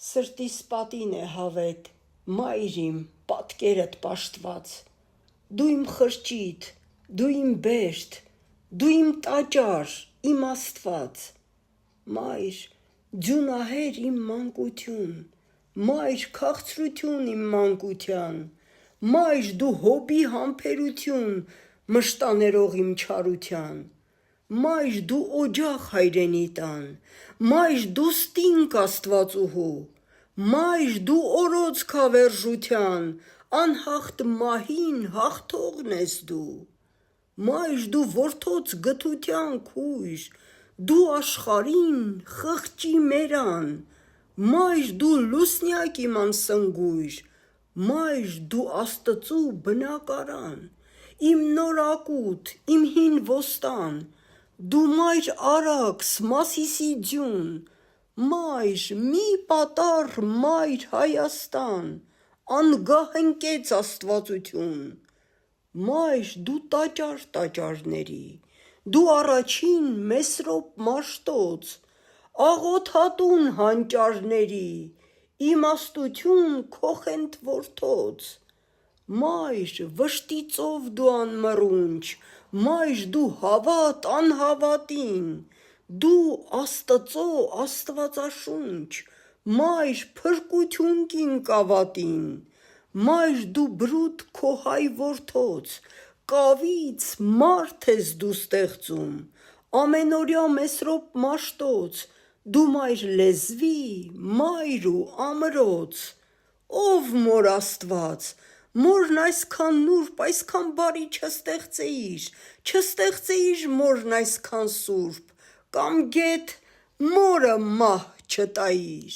Սրտիս պատին է հավետ, մայր իմ, պատկերդ պաշտված, դու իմ խրճիթ, դու իմ բերդ, դու իմ տաճար, իմ Աստված, մայր, ձյունահեր իմ մանկություն, մայր քաղցրություն իմ մանկության, մայր դու հոբի համբերություն, մշտաներող իմ չարության, մայր դու օջախ հայրենի տան, մայր դու ստինք Աստվածուհու, մայր դու օրոց քավերժության, անհաղթ մահին հաղթողն ես դու, մայր դու որդոց գթության քույր, դու աշխարհին խղճի մերան, մայր դու լուսնյակ իմ անսնգույր, մայր դու Աստծու բնակարան, իմ նորակուտ, իմ հին ոստան, դու մայր Արաքս, Մասիսի ձյուն, մայր մի պատառ մայր Հայաստան, անգահ ընկեց աստվածություն, մայր դու տաճար տաճարների, դու առաջին Մեսրոպ Մաշտոց, աղոթատուն հանճարների, իմաստություն քոխենթ որդոց, մայր վշտի ծով դու անմռունչ, մայր դու հավատ անհավատին, դու Աստծո Աստվածաշունչ, մայր փրկություն կինկավատին, մայր դու բրուտ քո հայ որդոց, կավից մարդ ես դու ստեղծում, ամենօրյա Մեսրոպ Մաշտոց, դու մայր լեզվի, մայր ու ամրոց, ով մոր Աստված, մորն այսքան նուրբ, այսքան բարի չստեղծեիր մորն այսքան սուրբ, կամ գեթ մորը մահ չտայիր։